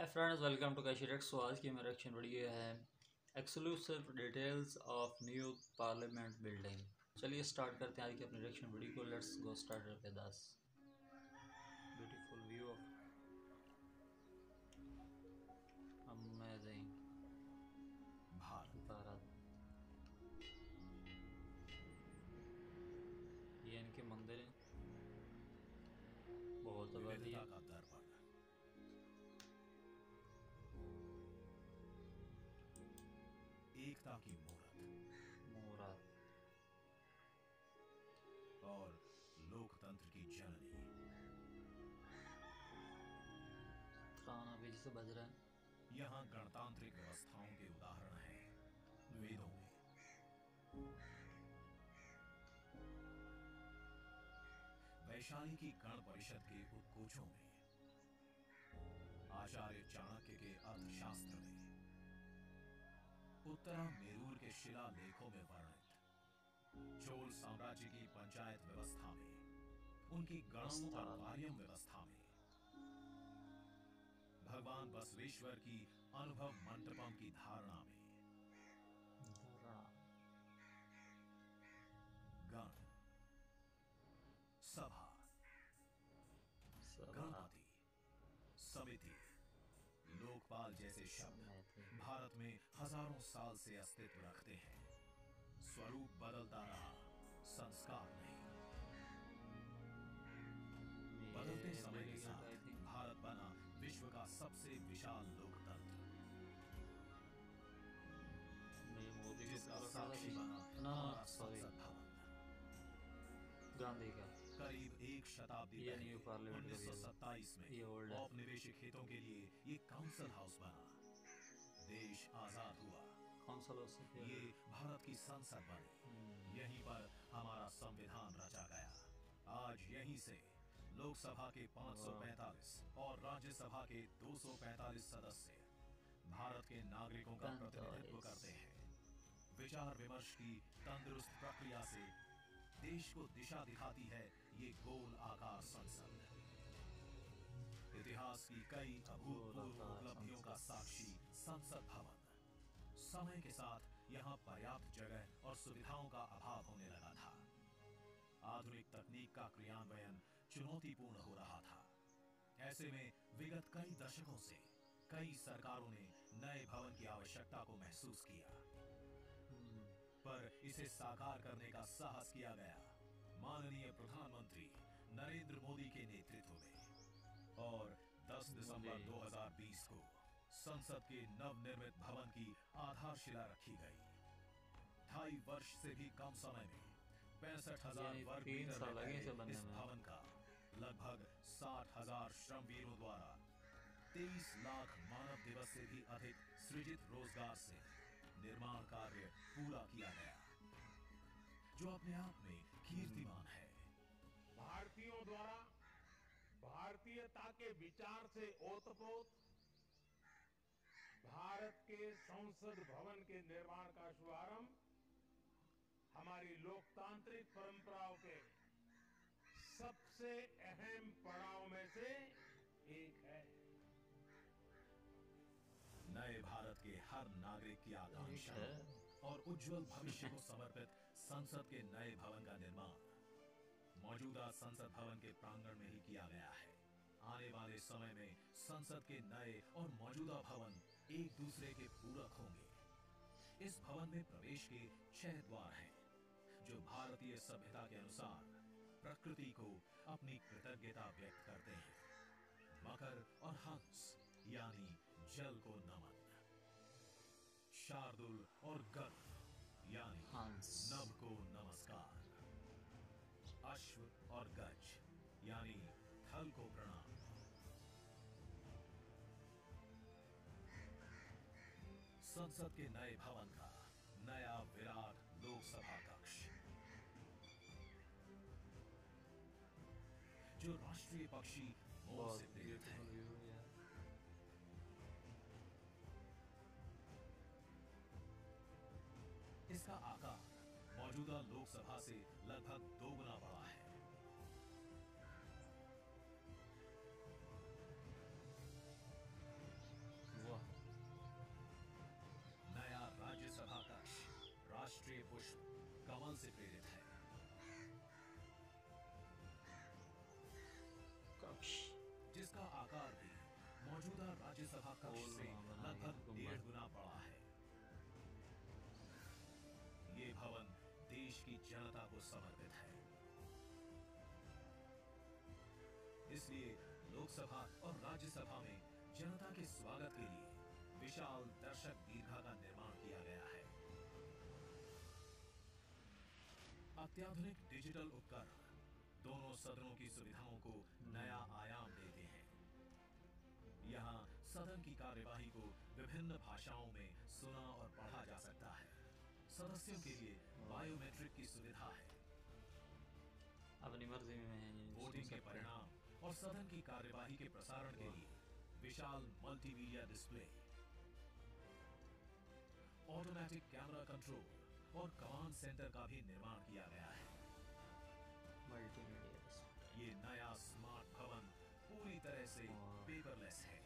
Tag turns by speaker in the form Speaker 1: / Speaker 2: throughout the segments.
Speaker 1: Hi friends, welcome to cashy techs. आज की मेरा रिएक्शन वीडियो है exclusive details of new parliament building. चलिए स्टार्ट करते हैं आज की अपनी रिएक्शन वीडियो को। Let's go start with us. Beautiful view of amazing Bharat. ये इनके मंदिर हैं, बहुत आबादी है।
Speaker 2: का दर्पण, एकता की मूर्त
Speaker 1: मोरा
Speaker 2: और लोकतंत्र की जननी।
Speaker 1: त्राना भी जिसे बज रहा है।
Speaker 2: यहाँ गणतांत्रिक व्यवस्थाओं के उदाहरण हैं वेदों में। वैशाली की गण परिषद के उत्कोचों में, आचार्य चाणक्य के अर्थशास्त्र में, उत्तरा मेरूर के शिलालेखों में वर्णित चोल साम्राज्य की पंचायत व्यवस्था में, उनकी गणों और वार्यम व्यवस्था में, भगवान बसवेश्वर की अनुभव मंटपम की धारणा में, गण, सभा, गणपति, समिति, लोकपाल जैसे शब्द भारत में हजारों साल से अस्तित्व रखते हैं। स्वरूप बदलता रहा, संस्कार नहीं। बदलते समय के साथ भारत बना विश्व का सबसे विशाल लोकतंत्र, जिसका साक्षी बना हमारा संसद भवन।
Speaker 1: गांधी का
Speaker 2: करीब एक शताब्दी पहले 1927 में औपनिवेशिक हितों के लिए ये काउंसिल हाउस बना। देश आजाद हुआ, ये भारत की संसद बनी। यहीं पर हमारा संविधान रचा गया। आज यहीं से लोकसभा के 545 और राज्यसभा के 245 सदस्य भारत के नागरिकों का प्रतिनिधित्व करते हैं। विचार विमर्श की तंदुरुस्त प्रक्रिया से देश को दिशा दिखाती है ये गोल आकार संसद। इतिहास की कई अभूतपूर्व उपलब्धियों का साक्षी संसद भवन। समय के साथ यहाँ पर्याप्त जगह और सुविधाओं का अभाव होने लगा था। आधुनिक तकनीक का क्रियान्वयन चुनौतीपूर्ण हो रहा था। ऐसे में विगत कई दशकों से कई सरकारों ने नए भवन की आवश्यकता को महसूस किया, पर इसे साकार करने का साहस किया गया माननीय प्रधानमंत्री नरेंद्र मोदी के नेतृत्व में। और 10 दिसंबर 2020 को संसद के नवनिर्मित भवन की आधारशिला रखी गई। 2.5 वर्ष से भी कम समय में 65,000 वर्ग मीटर में इस भवन का लगभग 60,000 श्रमवीरों द्वारा 23 लाख मानव दिवस से भी अधिक सृजित रोजगार से निर्माण कार्य पूरा किया गया, जो अपने आप में कीर्तिमान है।
Speaker 3: भारतीयों द्वारा भारतीयता के विचार से ओतप्रोत भारत के संसद भवन के निर्माण का शुभारंभ हमारी लोकतांत्रिक परंपराओं के सबसे अहम पड़ाव में से एक है।
Speaker 2: नए भारत के हर नागरिक की आकांक्षा और उज्जवल भविष्य को समर्पित संसद के नए भवन का निर्माण मौजूदा संसद भवन के प्रांगण में ही किया गया है। आने वाले समय में संसद के नए और मौजूदा भवन एक दूसरे के पूरक होंगे। इस भवन में प्रवेश के 6 द्वार हैं, जो भारतीय सभ्यता के अनुसार प्रकृति को अपनी कृतज्ञता व्यक्त करते हैं। मकर और हंस यानी जल को नमन, शार्दुल और गर्भ यानी नभ को नमस्कार, अश्व और गज यानी थल को प्रणाम। संसद के नए भवन का नया विराट लोकसभा कक्ष, जो राष्ट्रीय पक्षी मोर से प्रेरित है। इसका आकार मौजूदा लोकसभा से लगभग 2 गुना बड़ा है। आकार भी मौजूदा राज्यसभा कक्ष से लगभग 1.5 गुना बड़ा है। ये भवन देश की जनता को समर्पित है, इसलिए लोकसभा और राज्यसभा में जनता के स्वागत के लिए विशाल दर्शक दीर्घा का निर्माण किया गया है। अत्याधुनिक डिजिटल उपकरण दोनों सदनों की सुविधाओं को नया आयाम देते हैं। यहाँ सदन की कार्यवाही को विभिन्न भाषाओं में सुना और पढ़ा जा सकता है। सदस्यों के लिए बायोमेट्रिक की सुविधा है।
Speaker 1: अपनी मर्जी में
Speaker 2: वोटिंग के परिणाम और सदन की कार्यवाही के प्रसारण के लिए विशाल multimedia display, automatic camera control और कमांड सेंटर का भी निर्माण किया गया है।
Speaker 1: मल्टीमीडिया
Speaker 2: ये नया स्मार्ट भवन पूरी तरह से पेपरलेस है।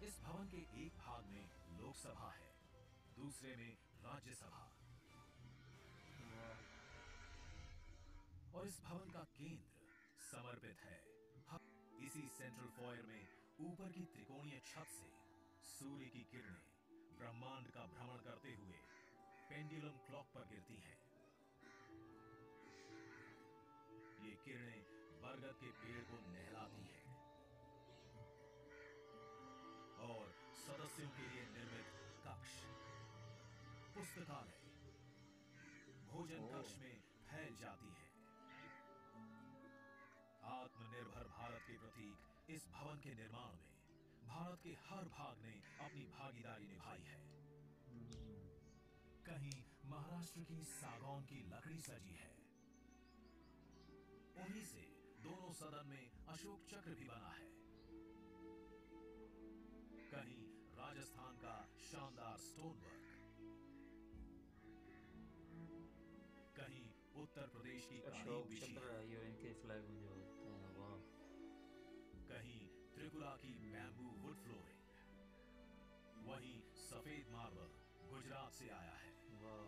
Speaker 2: इस भवन के एक भाग में लोकसभा है, दूसरे में राज्यसभा, और इस भवन का केंद्र समर्पित है। इसी सेंट्रल फॉयर में ऊपर की त्रिकोणीय छत से सूर्य की किरणें ब्रह्मांड का भ्रमण करते हुए पेंडुलम क्लॉक पर गिरती हैं। ये किरणें बरगद के पेड़ को नहलाती हैं और सदस्यों के लिए निर्मित कक्ष, पुस्तकालय, भोजन कक्ष में फैल जाती है। आत्मनिर्भर भारत के प्रतीक इस भवन के निर्माण में भारत के हर भाग ने अपनी भागीदारी निभाई है। कहीं महाराष्ट्र की सागौन की लकड़ी सजी है, उन्हीं से दोनों सदन में अशोक चक्र भी बना है। कहीं राजस्थान का शानदार स्टोन वर्क, कहीं उत्तर प्रदेश की
Speaker 1: अशोक
Speaker 2: कालीन बिछी
Speaker 1: चक्र ये इनके फ्लैग में जो होते हैं, वाह।
Speaker 2: कहीं त्रिपुरा की बैम्बू वुड फ्लोरिंग, वहीं सफेद मार्बल गुजरात से आया है।
Speaker 1: वाह।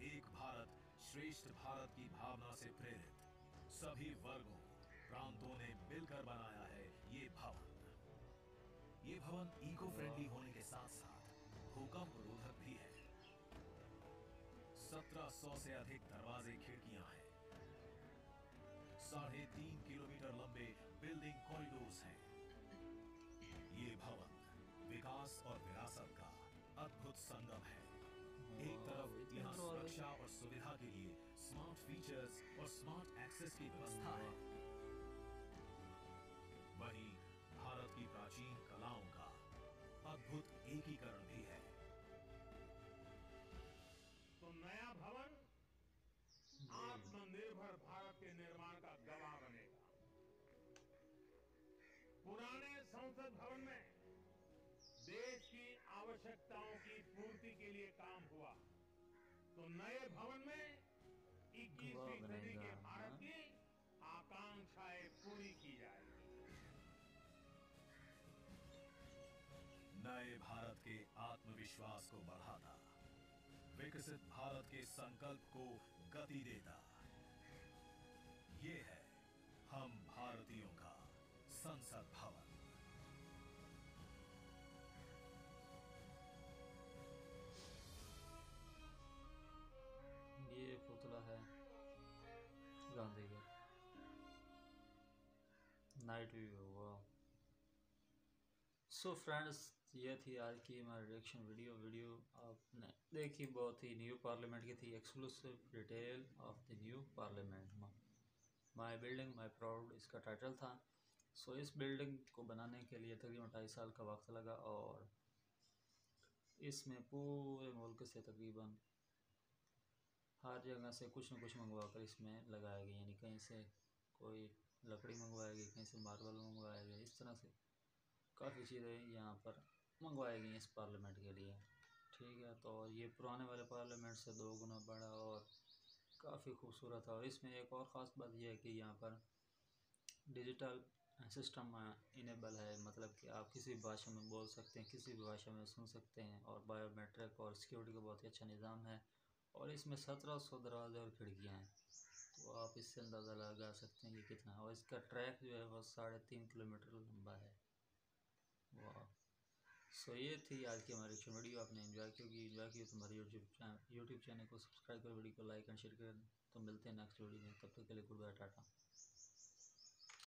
Speaker 2: एक भारत श्रेष्ठ भारत की भावना से प्रेरित सभी वर्गों प्रांतों ने मिलकर बनाया है ये भवन। ये भवन इको फ्रेंडली होने के साथ साथ भूकंप रोधक भी है। 1700 से अधिक दरवाजे खिड़कियां हैं। 3.5 किलोमीटर लंबे बिल्डिंग कॉरिडोर्स हैं। ये भवन विकास और विरासत का अद्भुत संगम है। एक तरफ यहाँ सुरक्षा और सुविधा के लिए स्मार्ट फीचर्स और स्मार्ट एक्सेस की व्यवस्था है, वहीं भारत की प्राचीन कलाओं का अद्भुत एकीकरण भी है।
Speaker 3: तो नया भवन आत्मनिर्भर भारत के निर्माण का गवाह बनेगा। पुराने संसद भवन में देश की आवश्यकताओं की पूर्ति के लिए काम हुआ, तो नए भवन में 21वीं सदी के भारत की आकांक्षाएं पूरी की जाएगी।
Speaker 2: नए भारत के आत्मविश्वास को बढ़ाता, विकसित भारत के संकल्प को गति देता, ये है हम भारतीयों का संसद भवन।
Speaker 1: ये पुतला है गांधी का, नाइट व्यू। वाह। सो फ्रेंड्स, ये थी आज की हमारी रिएक्शन वीडियो आपने देखी, बहुत ही न्यू पार्लियामेंट की थी। Exclusive detail of the new parliament, my building my proud इसका टाइटल था। सो इस बिल्डिंग को बनाने के लिए तकरीबन 2.5 साल का वक्त लगा और इसमें पूरे मुल्क से तकरीबन हर जगह से कुछ न कुछ मंगवा कर इसमें लगाया गया, यानी कहीं से कोई लकड़ी मंगवाई गई, कहीं से मार्बल मंगवाया गया, इस तरह से काफ़ी चीज़ें यहाँ पर मंगवाई गई इस पार्लियामेंट के लिए। ठीक है, तो ये पुराने वाले पार्लियामेंट से 2 गुना बड़ा और काफ़ी खूबसूरत है। और इसमें एक और ख़ास बात यह है कि यहाँ पर डिजिटल सिस्टम इनेबल है, मतलब कि आप किसी भी भाषा में बोल सकते हैं, किसी भी भाषा में सुन सकते हैं, और बायोमेट्रिक और सिक्योरिटी का बहुत ही अच्छा निज़ाम है। और इसमें 1700 दरवाजे और खिड़कियाँ हैं, तो आप इससे अंदाज़ा लगा सकते हैं कि कितना है। और इसका ट्रैक जो है वो 3.5 किलोमीटर लंबा है। वाह। सो ये थी आज की हमारी रिएक्शन वीडियो। आपने एंजॉय की होगी, एंजॉय की तो हमारे यूट्यूब चैनल को सब्सक्राइब करें, वीडियो को लाइक एंड शेयर करें। तो मिलते हैं नेक्स्ट वीडियो में, तब तक के लिए गुड बाय, टाटा।